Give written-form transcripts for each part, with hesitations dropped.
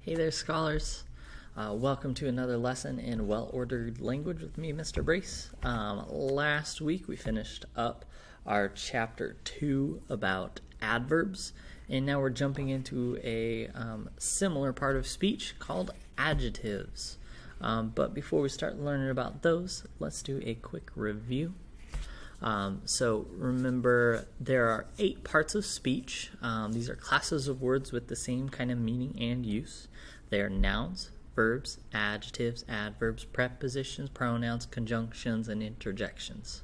Hey there, scholars. Welcome to another lesson in well-ordered language with me, Mr. Brace. Last week we finished up our chapter 2 about adverbs, and now we're jumping into a similar part of speech called adjectives. But before we start learning about those, let's do a quick review. So remember, there are 8 parts of speech. These are classes of words with the same kind of meaning and use. They are nouns, verbs, adjectives, adverbs, prepositions, pronouns, conjunctions, and interjections.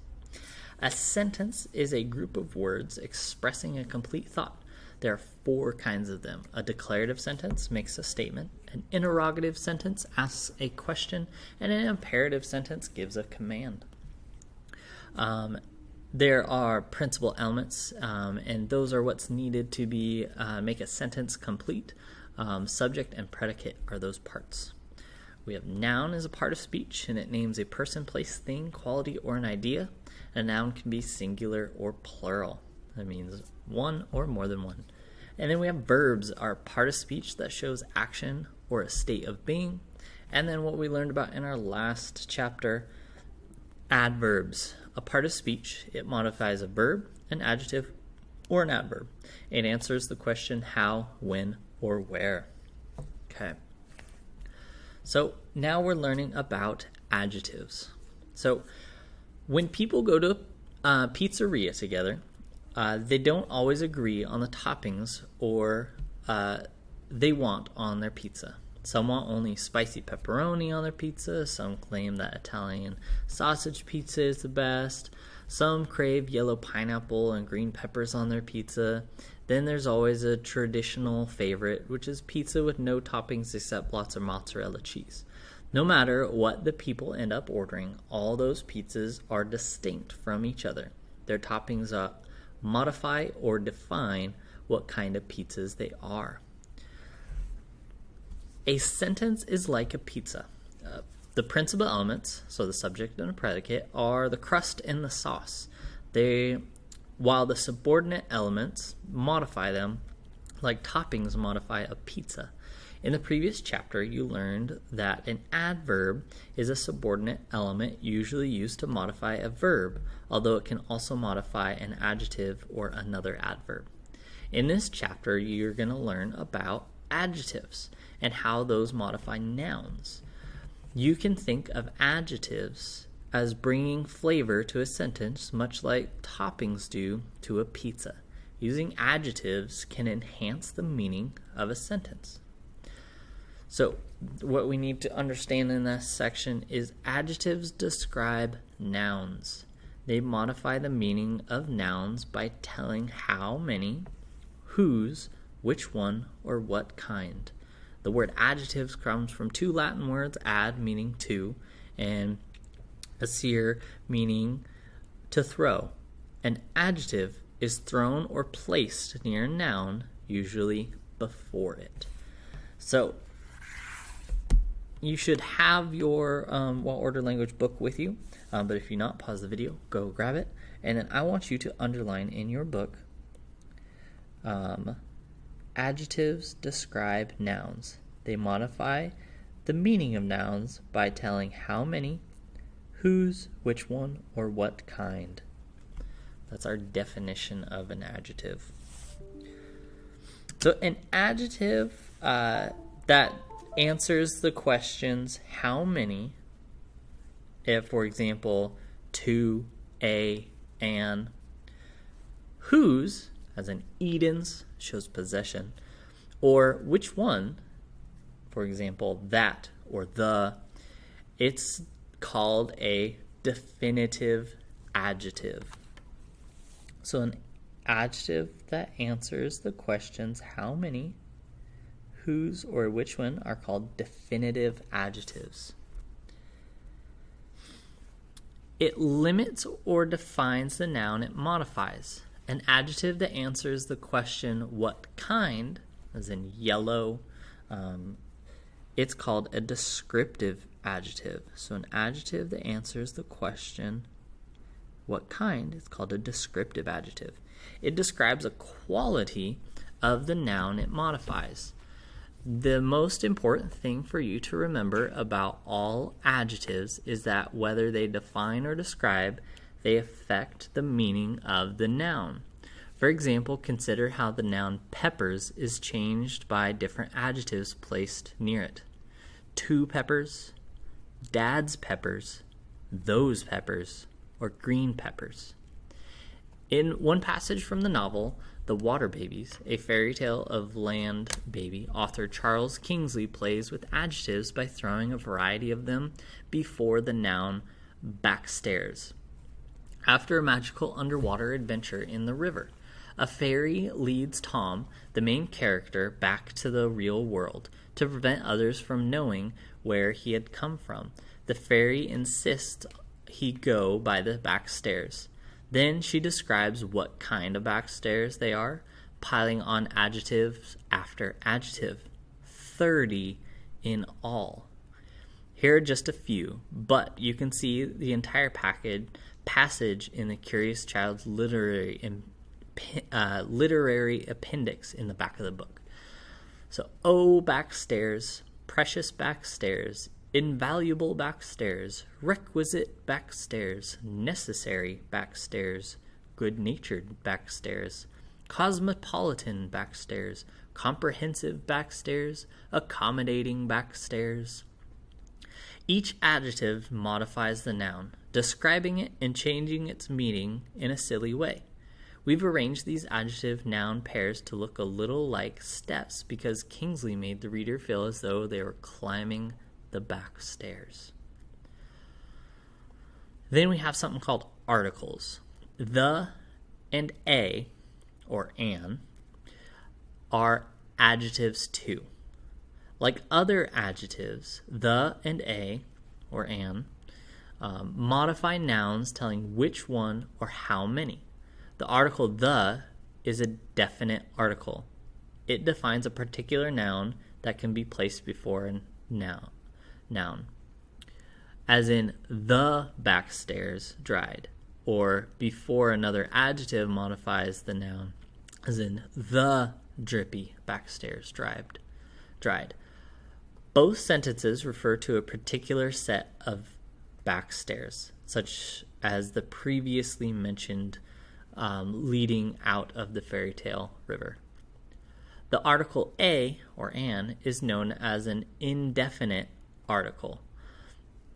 A sentence is a group of words expressing a complete thought. There are 4 kinds of them. A declarative sentence makes a statement. An interrogative sentence asks a question. And an imperative sentence gives a command. There are principal elements, and those are what's needed to make a sentence complete. Subject and predicate are those parts. We have noun as a part of speech, and it names a person, place, thing, quality, or an idea. A noun can be singular or plural. That means one or more than one. And then we have verbs, are part of speech that shows action or a state of being. And then what we learned about in our last chapter, adverbs. A part of speech, it modifies a verb, an adjective, or an adverb. It answers the question how, when, or where. Okay. So now we're learning about adjectives. So when people go to a pizzeria together, they don't always agree on the toppings or they want on their pizza. Some want only spicy pepperoni on their pizza. Some claim that Italian sausage pizza is the best. Some crave yellow pineapple and green peppers on their pizza. Then there's always a traditional favorite, which is pizza with no toppings except lots of mozzarella cheese. No matter what the people end up ordering, all those pizzas are distinct from each other. Their toppings modify or define what kind of pizzas they are. A sentence is like a pizza. The principal elements, so the subject and the predicate, are the crust and the sauce. While the subordinate elements modify them, like toppings modify a pizza. In the previous chapter, you learned that an adverb is a subordinate element usually used to modify a verb, although it can also modify an adjective or another adverb. In this chapter, you're going to learn about adjectives and how those modify nouns. You can think of adjectives as bringing flavor to a sentence, much like toppings do to a pizza. Using adjectives can enhance the meaning of a sentence. So, what we need to understand in this section is adjectives describe nouns. They modify the meaning of nouns by telling how many, whose, which one, or what kind. The word adjectives comes from 2 Latin words, ad meaning to, and asir meaning to throw. An adjective is thrown or placed near a noun, usually before it. So you should have your well-ordered language book with you, but if you're not, pause the video, go grab it, and then I want you to underline in your book adjectives describe nouns. They modify the meaning of nouns by telling how many, whose, which one, or what kind. That's our definition of an adjective. So an adjective that answers the questions how many, if, for example, to, a, an, whose, as in Eden's, shows possession, or which one, for example, that or the, it's called a definitive adjective. So an adjective that answers the questions how many, whose, or which one are called definitive adjectives. It limits or defines the noun it modifies. An adjective that answers the question what kind, as in yellow, it's called a descriptive adjective. So an adjective that answers the question what kind is called a descriptive adjective. It describes a quality of the noun it modifies. The most important thing for you to remember about all adjectives is that whether they define or describe, they affect the meaning of the noun. For example, consider how the noun peppers is changed by different adjectives placed near it. 2 peppers, dad's peppers, those peppers, or green peppers. In one passage from the novel, The Water Babies, a fairy tale of land baby, author Charles Kingsley plays with adjectives by throwing a variety of them before the noun backstairs. After a magical underwater adventure in the river, a fairy leads Tom, the main character, back to the real world to prevent others from knowing where he had come from. The fairy insists he go by the back stairs. Then she describes what kind of back stairs they are, piling on adjectives after adjective, 30 in all. Here are just a few, but you can see the entire passage in the Curious Child's literary appendix in the back of the book. So, oh, backstairs, precious backstairs, invaluable backstairs, requisite backstairs, necessary backstairs, good-natured backstairs, cosmopolitan backstairs, comprehensive backstairs, accommodating backstairs. Each adjective modifies the noun, describing it and changing its meaning in a silly way. We've arranged these adjective-noun pairs to look a little like steps because Kingsley made the reader feel as though they were climbing the back stairs. Then we have something called articles. The and a, or an, are adjectives too. Like other adjectives, the and a, or an, modify nouns telling which one or how many. The article the is a definite article. It defines a particular noun that can be placed before a noun. As in, the backstairs dried, or before another adjective modifies the noun, as in, the drippy backstairs dried. Both sentences refer to a particular set of backstairs, such as the previously mentioned leading out of the fairy tale river. The article a, or an, is known as an indefinite article.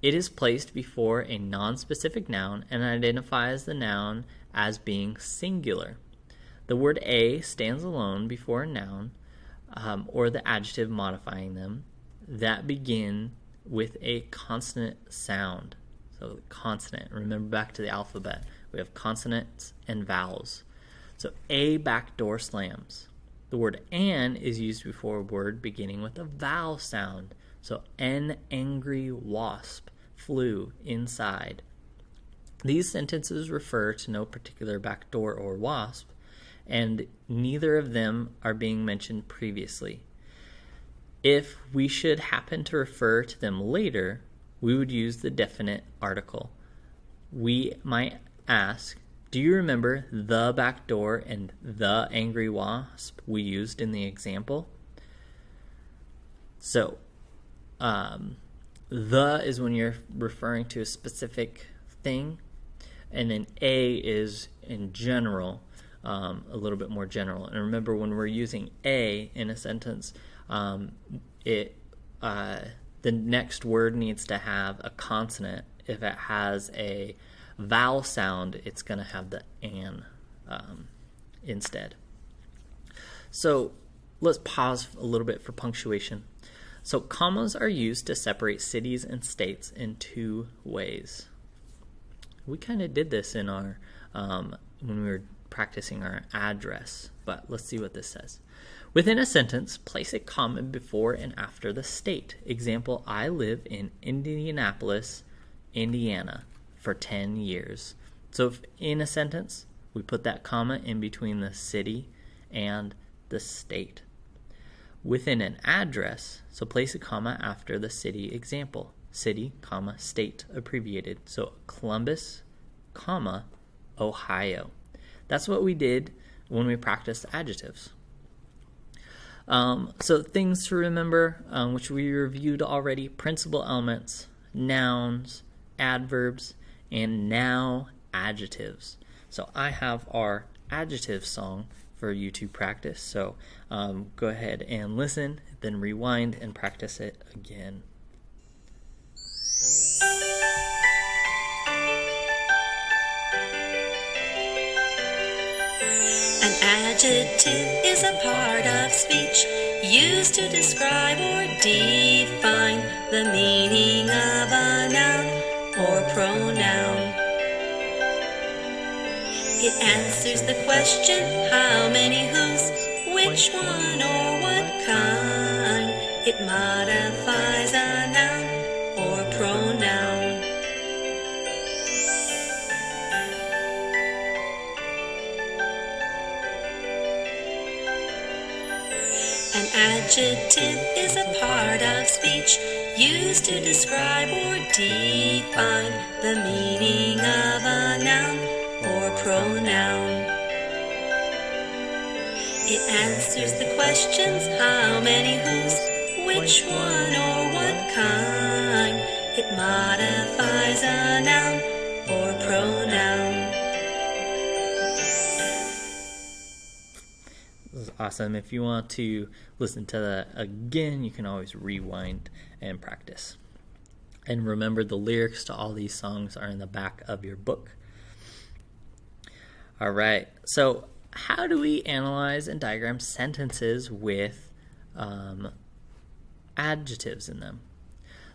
It is placed before a non-specific noun and identifies the noun as being singular. The word a stands alone before a noun or the adjective modifying them that begin with a consonant sound. So consonant, remember back to the alphabet, we have consonants and vowels. So a back door slams. The word an is used before a word beginning with a vowel sound. So an angry wasp flew inside. These sentences refer to no particular back door or wasp, and neither of them are being mentioned previously. If we should happen to refer to them later, we would use the definite article. We might ask, do you remember the back door and the angry wasp we used in the example? So, the is when you're referring to a specific thing, and then a is in general, a little bit more general. And remember, when we're using a in a sentence, the next word needs to have a consonant. If it has a vowel sound, it's going to have the an instead. So let's pause a little bit for punctuation. So commas are used to separate cities and states in 2 ways. We kind of did this in our when we were practicing our address, but let's see what this says. Within a sentence, place a comma before and after the state. Example, I live in Indianapolis, Indiana, for 10 years. So if in a sentence, we put that comma in between the city and the state. Within an address, so place a comma after the city example. City, comma, state, abbreviated. So Columbus, comma, Ohio. That's what we did when we practiced adjectives. So things to remember, which we reviewed already: principal elements, nouns, adverbs, and now adjectives. So I have our adjective song for you to practice. So go ahead and listen, then rewind and practice it again. An adjective is a part of speech used to describe or define the meaning of a noun or pronoun. It answers the question, how many, whose, which one, or what kind. It modifies a noun or pronoun. An adjective is a part of speech used to describe or define the meaning of a noun or pronoun. It answers the questions, how many, whose, which one, or what kind. It modifies a noun or pronoun. This is awesome. If you want to listen to that again, you can always rewind and practice. And remember, the lyrics to all these songs are in the back of your book. All right. So how do we analyze and diagram sentences with adjectives in them?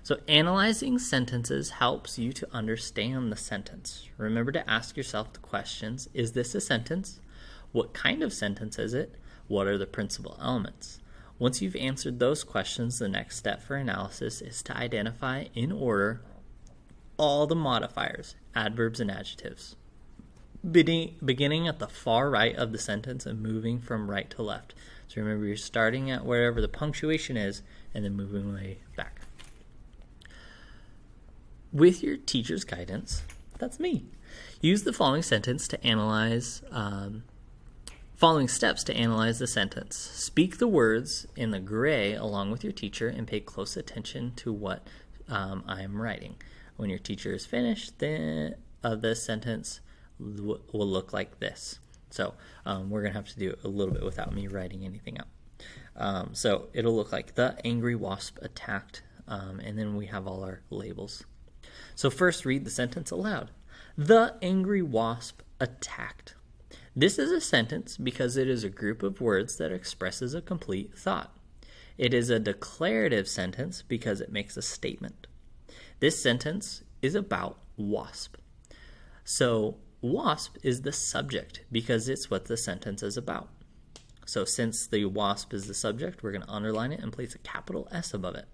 So analyzing sentences helps you to understand the sentence. Remember to ask yourself the questions: is this a sentence? What kind of sentence is it? What are the principal elements? Once you've answered those questions, the next step for analysis is to identify in order all the modifiers, adverbs and adjectives, beginning at the far right of the sentence and moving from right to left. So remember, you're starting at wherever the punctuation is and then moving way back. With your teacher's guidance, that's me. Use the following steps to analyze the sentence. Speak the words in the gray along with your teacher and pay close attention to what I am writing. When your teacher is finished, the sentence will look like this. So we're going to have to do it a little bit without me writing anything out. So it'll look like the angry wasp attacked, and then we have all our labels. So first, read the sentence aloud. The angry wasp attacked. This is a sentence because it is a group of words that expresses a complete thought. It is a declarative sentence because it makes a statement. This sentence is about wasp. So wasp is the subject because it's what the sentence is about. So since the wasp is the subject, we're going to underline it and place a capital S above it.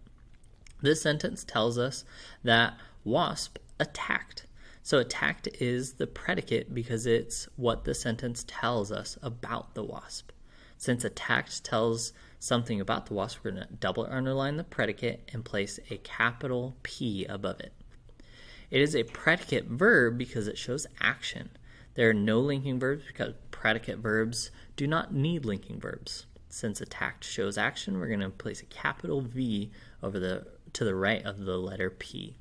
This sentence tells us that wasp attacked. So attacked is the predicate because it's what the sentence tells us about the wasp. Since attacked tells something about the wasp, we're going to double underline the predicate and place a capital P above it. It is a predicate verb because it shows action. There are no linking verbs because predicate verbs do not need linking verbs. Since attacked shows action, we're going to place a capital V over to the right of the letter P.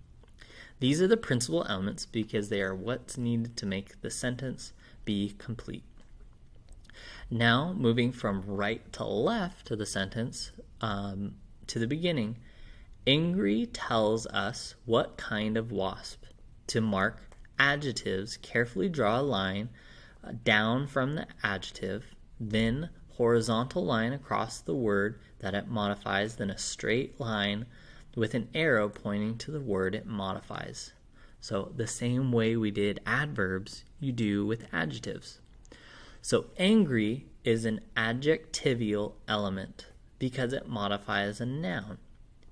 These are the principal elements because they are what's needed to make the sentence be complete. Now, moving from right to left to the sentence, to the beginning, angry tells us what kind of wasp. To mark adjectives, carefully draw a line down from the adjective, then horizontal line across the word that it modifies, then a straight line with an arrow pointing to the word it modifies. So the same way we did adverbs, you do with adjectives. So angry is an adjectival element because it modifies a noun.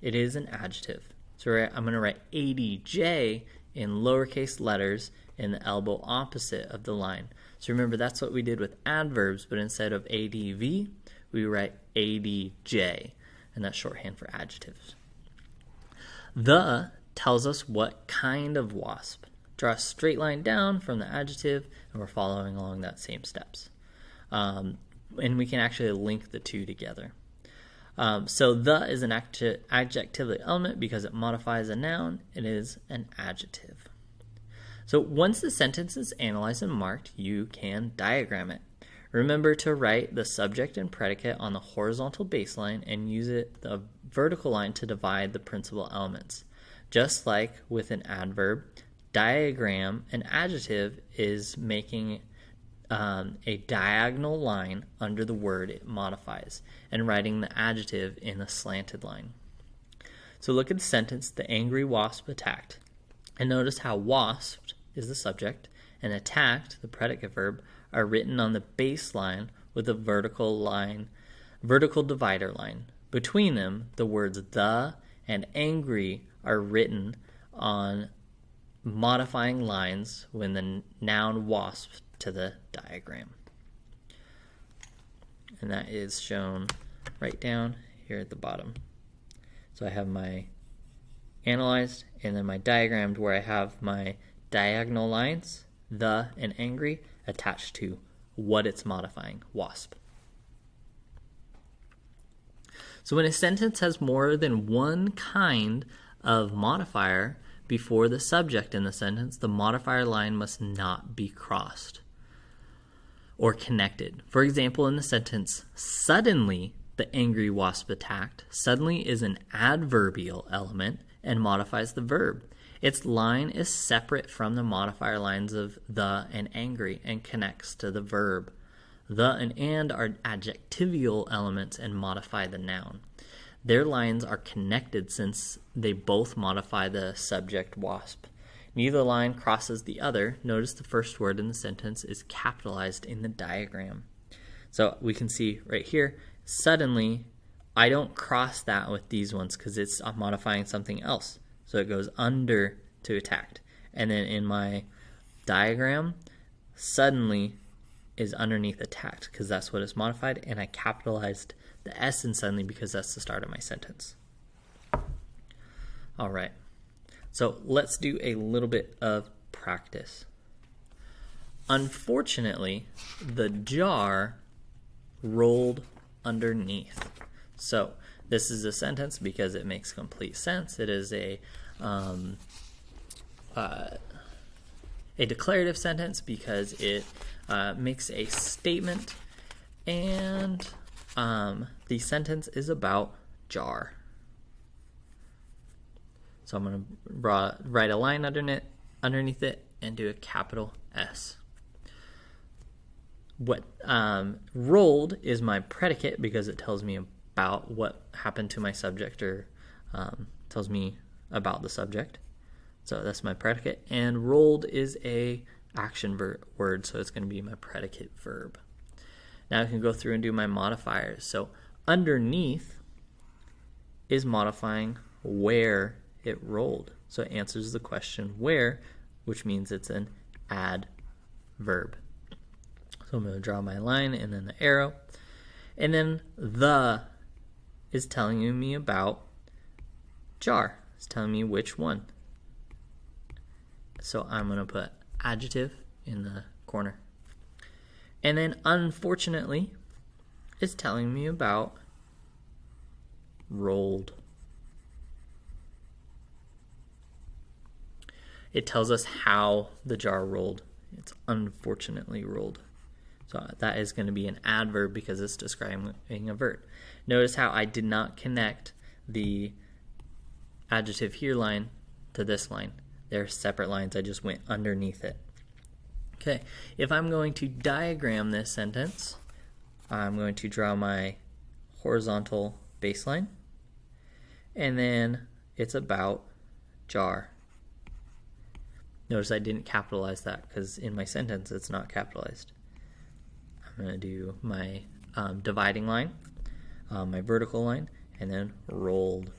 It is an adjective. So I'm going to write ADJ in lowercase letters in the elbow opposite of the line. So remember, that's what we did with adverbs, but instead of ADV, we write ADJ, and that's shorthand for adjectives. The tells us what kind of wasp. Draw a straight line down from the adjective, and we're following along that same steps. And we can actually link the two together. So the is an adjectively element because it modifies a noun. It is an adjective. So once the sentence is analyzed and marked, you can diagram it. Remember to write the subject and predicate on the horizontal baseline and use the vertical line to divide the principal elements. Just like with an adverb, diagram, an adjective is making a diagonal line under the word it modifies and writing the adjective in a slanted line. So look at the sentence, the angry wasp attacked. And notice how wasp is the subject and attacked, the predicate verb, are written on the baseline with a vertical divider line. Between them, the words the and angry are written on modifying lines when the noun wasp to the diagram. And that is shown right down here at the bottom. So I have my analyzed and then my diagrammed where I have my diagonal lines, the and angry, attached to what it's modifying, wasp. So when a sentence has more than one kind of modifier before the subject in the sentence, the modifier line must not be crossed or connected. For example, in the sentence, suddenly the angry wasp attacked, suddenly is an adverbial element and modifies the verb. Its line is separate from the modifier lines of the and angry and connects to the verb. The and are adjectival elements and modify the noun. Their lines are connected since they both modify the subject wasp. Neither line crosses the other. Notice the first word in the sentence is capitalized in the diagram. So we can see right here, suddenly, I don't cross that with these ones because it's modifying something else. So it goes under to attacked. And then in my diagram, suddenly is underneath attacked because that's what it's modified. And I capitalized the S in suddenly because that's the start of my sentence. All right. So let's do a little bit of practice. Unfortunately, the jar rolled underneath. So this is a sentence because it makes complete sense. It is a declarative sentence because it makes a statement, and the sentence is about jar. So I'm going to write a line underneath it and do a capital S. What rolled is my predicate because it tells me about what happened to my subject or tells me about the subject. So that's my predicate. And rolled is a action word, so it's going to be my predicate verb. Now I can go through and do my modifiers. So underneath is modifying where it rolled. So it answers the question where, which means it's an adverb. So I'm going to draw my line and then the arrow. And then the is telling me about jar. It's telling me which one. So I'm going to put adjective in the corner. And then unfortunately, it's telling me about rolled. It tells us how the jar rolled. It's unfortunately rolled. So that is going to be an adverb because it's describing a verb. Notice how I did not connect the adjective here line to this line. They're separate lines. I just went underneath it. Okay, if I'm going to diagram this sentence, I'm going to draw my horizontal baseline. And then it's about jar. Notice I didn't capitalize that because in my sentence it's not capitalized. I'm going to do my dividing line, my vertical line, and then rolled.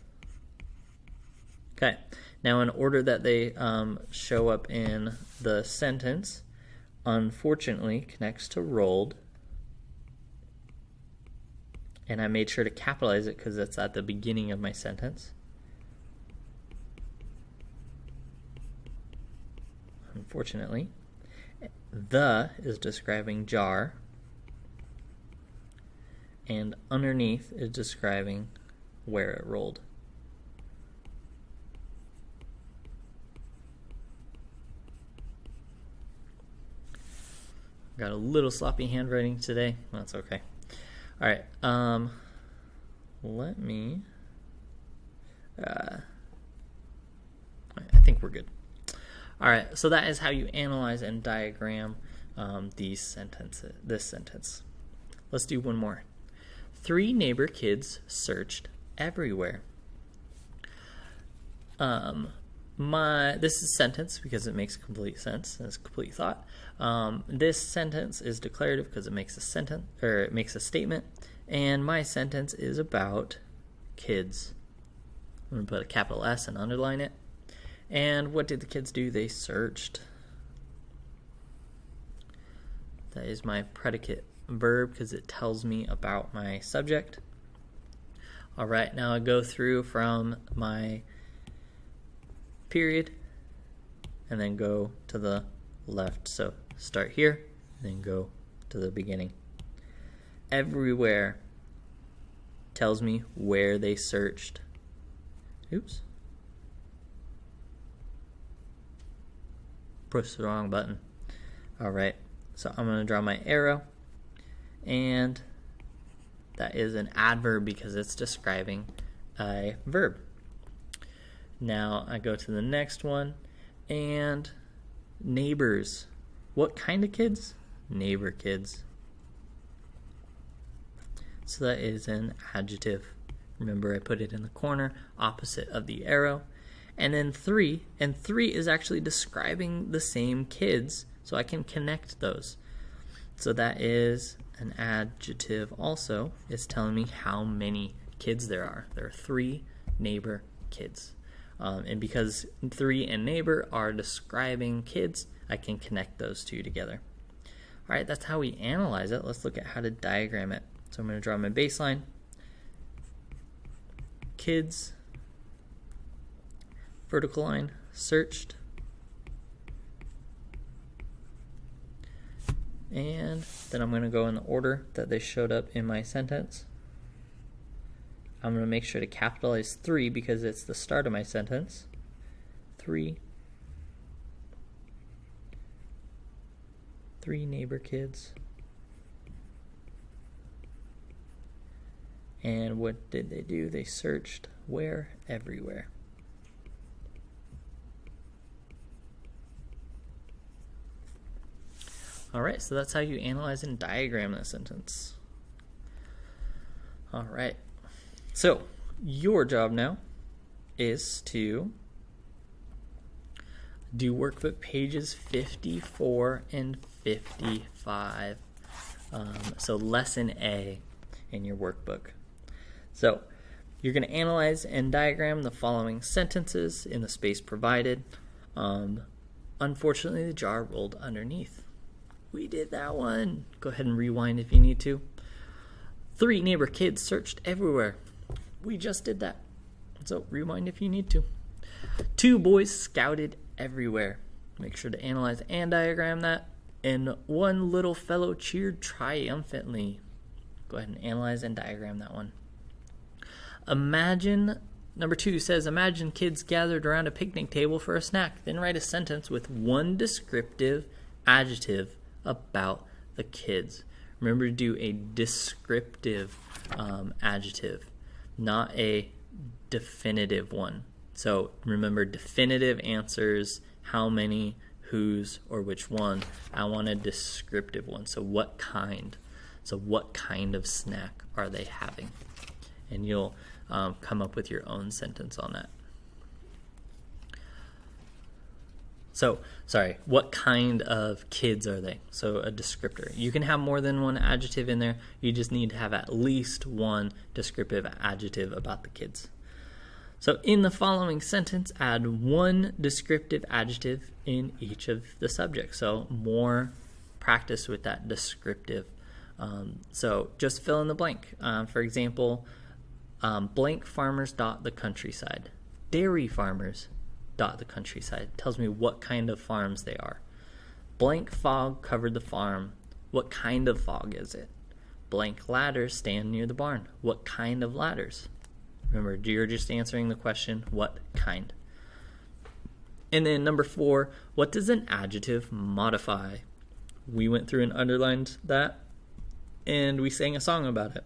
Okay, now in order that they show up in the sentence, unfortunately connects to rolled. And I made sure to capitalize it because it's at the beginning of my sentence. Unfortunately, the is describing jar, and underneath is describing where it rolled. Got a little sloppy handwriting today. That's okay. All right. Let me. I think we're good. All right. So that is how you analyze and diagram this sentence. Let's do one more. 3 neighbor kids searched everywhere. This is a sentence because it makes complete sense. It's complete thought. This sentence is declarative because it makes a statement, and my sentence is about kids. I'm going to put a capital S and underline it. And what did the kids do? They searched. That is my predicate verb because it tells me about my subject. All right, now I go through from my period and then go to the left. So start here and then go to the beginning. Everywhere tells me where they searched. Oops. Push the wrong button. All right, so I'm going to draw my arrow, and that is an adverb because it's describing a verb. Now I go to the next one, and neighbors. What kind of kids? Neighbor kids. So that is an adjective. Remember, I put it in the corner opposite of the arrow. And then 3, and 3 is actually describing the same kids, so I can connect those. So that is an adjective also. It's telling me how many kids there are. There are 3 neighbor kids. And because 3 and neighbor are describing kids, I can connect those two together. All right, that's how we analyze it. Let's look at how to diagram it. So I'm going to draw my baseline. Kids, vertical line, searched. And then I'm going to go in the order that they showed up in my sentence. I'm going to make sure to capitalize 3 because it's the start of my sentence. 3 neighbor kids. And what did they do? They searched where? Everywhere. All right, so that's how you analyze and diagram that sentence. All right. So your job now is to do workbook pages 54 and 55. So lesson A in your workbook. So you're going to analyze and diagram the following sentences in the space provided. Unfortunately, the jar rolled underneath. We did that one. Go ahead and rewind if you need to. 3 neighbor kids searched everywhere. We just did that. So rewind if you need to. 2 boys scouted everywhere. Make sure to analyze and diagram that. And 1 little fellow cheered triumphantly. Go ahead and analyze and diagram that one. Number 2 says, imagine kids gathered around a picnic table for a snack. Then write a sentence with 1 descriptive adjective about the kids. Remember to do a descriptive adjective, not a definitive one. So remember, definitive answers how many, whose, or which one. I want a descriptive one. So what kind? So what kind of snack are they having? And you'll come up with your own sentence on that. So, what kind of kids are they? So a descriptor. You can have more than 1 adjective in there. You just need to have at least 1 descriptive adjective about the kids. So in the following sentence, add 1 descriptive adjective in each of the subjects. So more practice with that descriptive. So just fill in the blank. For example, blank farmers dot the countryside. Dairy farmers dot the countryside. Tells me what kind of farms they are. Blank fog covered the farm. What kind of fog is it? blank ladders stand near the barn. What kind of ladders? Remember, you're just answering the question, what kind? And then number 4, what does an adjective modify? We went through and underlined that, and we sang a song about it.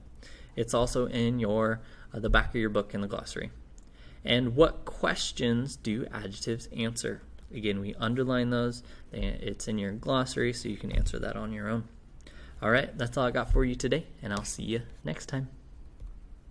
It's also in the back of your book in the glossary. And what questions do adjectives answer? Again, we underline those. It's in your glossary, so you can answer that on your own. All right, that's all I got for you today, and I'll see you next time.